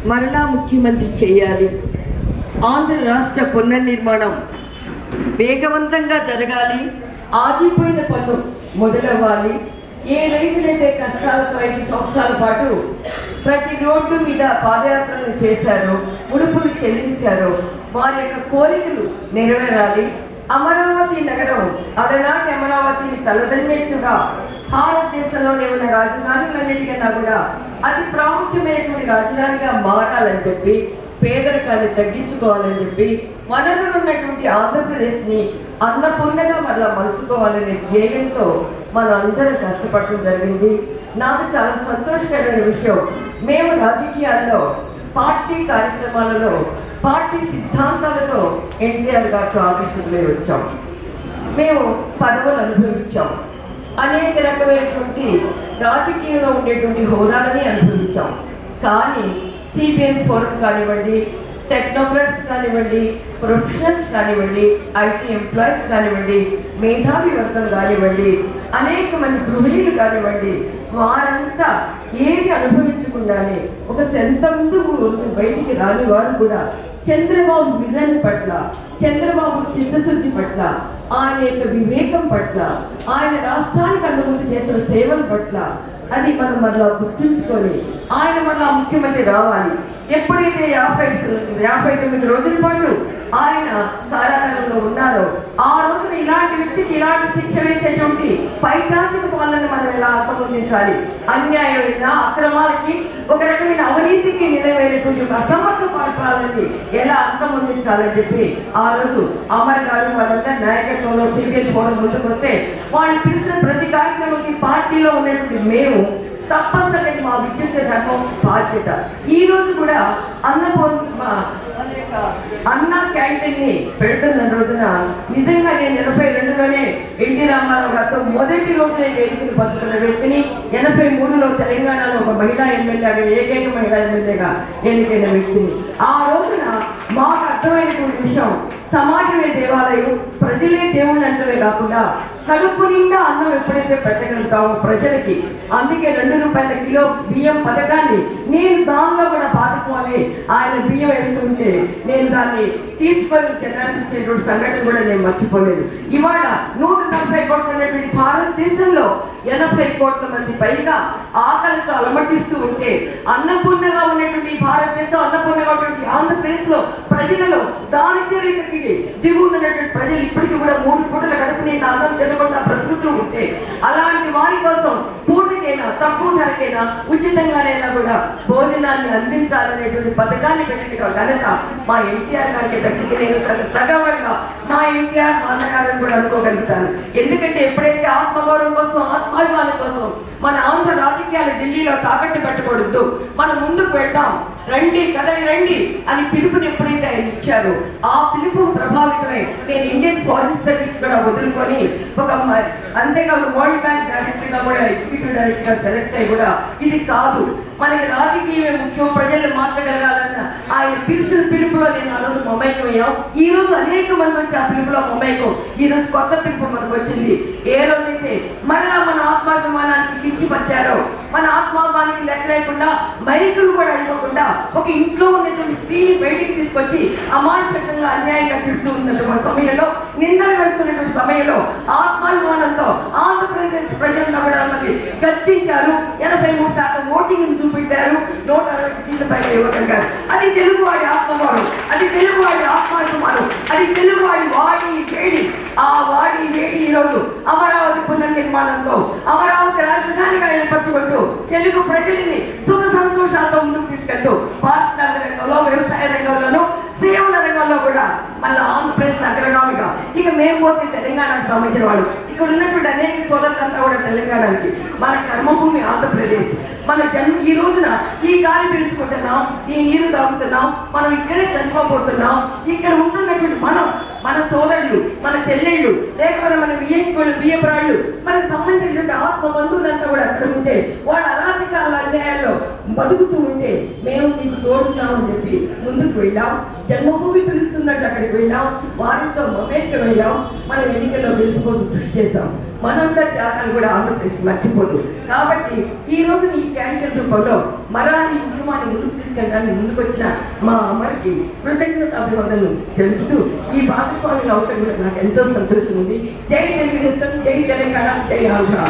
మరలా ముఖ్యమంత్రి చేయాలి. ఆంధ్ర రాష్ట్ర పునర్నిర్మాణం వేగవంతంగా జరగాలి. ఆగిపోయిన పనులు మొదలవ్వాలి. ఏ రైతులైతే కష్టాలతో 5 సంవత్సరాల పాటు ప్రతి రోడ్డు మీద పాదయాత్రలు చేశారో, ముడుపులు చెల్లించారో, వారి యొక్క కోరికలు నెరవేరాలి. అమరావతి నగరం అలనాటి అమరావతిని తలదన్నట్టుగా భారతదేశంలోనే ఉన్న రాజధానులన్నిటికన్నా కూడా అతి ప్రాముఖ్యమైనటువంటి రాజధానిగా మారాలని చెప్పి, పేదరికాన్ని తగ్గించుకోవాలని చెప్పి, వనరులు ఉన్నటువంటి ఆంధ్రప్రదేశ్ని అన్నపూర్ణగా మరలా మలుచుకోవాలనే ధ్యేయంతో మనం అందరం కష్టపడటం జరిగింది. నాకు చాలా సంతోషకరమైన విషయం, మేము రాజకీయాల్లో పార్టీ కార్యక్రమాలలో పార్టీ సిద్ధాంతాలతో ఎన్టీఆర్ గారితో ఆకర్షితులై వచ్చాం. మేము పదవులు అనుభవించాం. అనేక రకమైనటువంటి రాజకీయంలో ఉండేటువంటి హోదాలని అనుభవించాం. కానీ సిబిఎం ఫోరం కానివ్వండి, టెక్నోక్రాట్స్ కానివ్వండి, ప్రొఫెషనల్స్ కానివ్వండి, ఐటీ ఎంప్లాయీస్ కానివ్వండి, మేధావి వర్గం కానివ్వండి, అనేక మంది గృహిణులు కానివ్వండి, వారంతా ఏది అనుభవించకుండానే ఒక సెంత ముందు బయటికి రాని వారు కూడా చంద్రబాబు విజన్ పట్ల, చంద్రబాబు చిత్తశుద్ధి పట్ల, ఆయన యొక్క వివేకం పట్ల, ఆయన రాష్ట్రానికి అనుమతి చేసిన సేవల పట్ల అది మనం మరలా గుర్తుంచుకొని ఆయన మరలా ముఖ్యమంత్రి రావాలి. ఎప్పుడైతే 59 రోజుల పాటు ఆయన కారాగారంలో ఉన్నారో ఆ రోజున ఇలాంటి వ్యక్తికి ఇలాంటి శిక్ష వేసేటువంటి పైచాచిక పాలన మనం ఎలా అంతమొందించాలి, అన్యాయమైన అక్రమాలకి ఒక రకమైన అవినీతికి నిలవేరేటువంటి ఒక అసమర్థ పరిపాలనని ఎలా అంతమొందించాలని చెప్పి ఆ రోజు అమర్ గారు వాళ్ళంతా నాయకత్వంలో సిబిఎన్ ఫోరం ముందుకు వస్తే వాళ్ళు పిలిచిన ప్రతి కార్యక్రమానికి పార్టీలో ఉన్నటువంటి మేము తప్పనిసరిగా మా విద్యుత్ ధర్మం బాధ్యత. ఈ రోజు కూడా అన్న క్యాంటీన్ ని పెడుతున్న రోజున నిజంగా నేను 82లోనే ఎన్టీ రామారావు గారితో మొదటి రోజు నేను వేదికను పంచుకున్న వ్యక్తిని, 83లో తెలంగాణలో ఒక మహిళా ఎమ్మెల్యేగా, ఏకైక మహిళా ఎమ్మెల్యేగా ఎన్నికైన వ్యక్తిని. ఆ రోజున మాకు అర్థమైనటువంటి విషయం, సమాజమే దేవాలయం, ప్రజలే దేవుళ్ళు అంటమే కాకుండా కడుపు నిండా అన్నం ఎప్పుడైతే పెట్టగలుగుతామో ప్రజలకి, అందుకే 2 రూపాయల కిలో బియ్యం పథకాన్ని నేను దానిలో కూడా భాగస్వామి. ఆయన బియ్యం వేస్తుంటే నేను దాన్ని తీసుకొని చెల్లించేటువంటి సంఘటన కూడా నేను మర్చిపోలేదు. ఇవాళ 140 కోట్ల ఉన్నటువంటి భారతదేశంలో 80 కోట్ల మంది పైగా ఆకలితో అలమటిస్తూ ఉంటే, అన్నపూర్ణగా ఉన్నటువంటి భారతదేశం, అన్నపూర్ణగా ఉన్నటువంటి ఆంధ్రప్రదేశ్ లో ప్రజలలో దారిద్ర్యానికి దిగువ ఉన్నటువంటి ప్రజలు ఇప్పటికీ కూడా 3 పూటల కడుపుని అన్నం తినకుండా బ్రతుకుతూ ఉంటే, అలాంటి వారి కోసం పూటకైనా తక్కువ ధరకైనా ఉచితంగానైనా కూడా భోజనాన్ని అందించాలనేటువంటి పథకాన్ని పెట్టిన ఘనత మా ఎన్టీఆర్ గారికి దక్కింది. నేను సగవంగా మా ఎన్టీఆర్ మా అన్నగారిని కూడా అనుకోగలుగుతాను. ఎందుకంటే ఎప్పుడైతే ఆత్మగౌరవం కోసం, ఆత్మాభిమానం కోసం మన ఆంధ్ర రాజకీయాలు ఢిల్లీలో తాకట్టు పెట్టకూడదు, మనం ముందుకు వెళ్తాం, రండి కదలి రండి అని పిలుపుని ఎప్పుడైతే ఆయన ఇచ్చారో ఆ పిలుపు ప్రభావితమై నేను ఇండియన్ ఫారిన్ సర్వీస్ కూడా వదులుకొని అంతేకాదు వరల్డ్ బ్యాంక్ డైరెక్టర్గా కూడా ఎగ్జిక్యూటివ్ డైరెక్టర్గా సెలెక్ట్ అయ్యి కూడా ఇది కాదు మనకి రాజకీయమే ముఖ్యం, ప్రజలు మార్చగలగాలన్న ఆయన పిలిచిన పిలుపులో నేను ఆ రోజు మమైకమయ్యాం. ఈ రోజు అనేక మంది వచ్చి ఆ పిలుపులో మమైకం. ఈ రోజు కొత్త పిలుపు మనకు వచ్చింది. ఏ రోజైతే మరలా మన ఆత్మాభిమానానికి కించిపరిచారో, మన ఆత్మాభిమానానికి లెక్క లేకుండా మైకులు కూడా ఇవ్వకుండా ఒక ఇంట్లో ఉన్నటువంటి స్త్రీని బయటికి తీసుకొచ్చి అమానుషంగా అన్యాయంగా తిడుతూ ఉన్న సమయంలో, నిందలు వేస్తున్నటువంటి సమయంలో ఆత్మాభిమానంతో ఆంధ్రప్రదేశ్ ప్రజలు నగరాలని గర్జించారు. 83% ఓటింగ్ చూపెట్టారు. 160 సీట్ల పైన ఇవ్వగలిగారు. అది తెలుగువాడి ఆత్మగౌరవం, అది తెలుగువాడి ఆత్మాభిమానం, అది తెలుగువాడి వాడి వేడి. ఆ వాడి వేడి ఈరోజు అమరావతి పునర్నిర్మాణంతో అమరావతి రాజధానిగా ఏర్పరచుకుంటూ తెలుగు ప్రజల్ని సుఖ సంతోషాలతో ముందుకు తీసుకెళ్తూ పారిశ్రామిక రంగంలో, వ్యవసాయ రంగంలోనూ, సేవల రంగంలో కూడా మన ఆంధ్రప్రదేశ్ అగ్రగామిగా. ఇక మేము పోతే తెలంగాణకు సంబంధించిన వాళ్ళు, ఇక్కడ ఉన్నటువంటి అనేక సోదరులంతా కూడా తెలంగాణకి. మన కర్మభూమి ఆంధ్రప్రదేశ్. మన జన్మ ఈ రోజున ఈ గాలి పీల్చుకుంటున్నాం, ఈ నీరు తాగుతున్నాం, మనం ఇక్కడే చనిపోతున్నాం. ఇక్కడ ఉంటున్నటువంటి మన సోదరులు, మన చెల్లెళ్ళు, లేకపోతే మన బియ్యపురాళ్ళు, మనకు సంబంధించినటువంటి ఆత్మ బంధువులంతా కూడా అక్కడ ఉంటే, వాళ్ళ అరాచకాల అన్యాయాల్లో బతుకుతూ ఉంటే మేము మీకు తోడుతామని చెప్పి ముందుకు వెళ్ళాం. జన్మభూమి పిలుస్తున్నట్టు అక్కడికి వెళ్ళాం, వారితో మమేకం వెళ్ళాం, మనం ఎన్నికల్లో గెలుపు కోసం కృషి చేశాం. మనంతా త్యాగాలు కూడా ఆంధ్రప్రదేశ్ మర్చిపోదు. కాబట్టి ఈ రోజు ఈ క్యాండిడేట్ రూపంలో మరలా ఈ ఉద్యమాన్ని ముందుకు తీసుకెళ్ళి తీసుకెళ్ళడానికి ముందుకు వచ్చిన మా అమ్మకి కృతజ్ఞత అభివాదనలు తెలుపుతూ ఈ భాగస్వాములు అవటం కూడా నాకు ఎంతో సంతోషం ఉంది. జై తెలుగుదేశం, జై తెలంగాణ, జై ఆంధ్ర.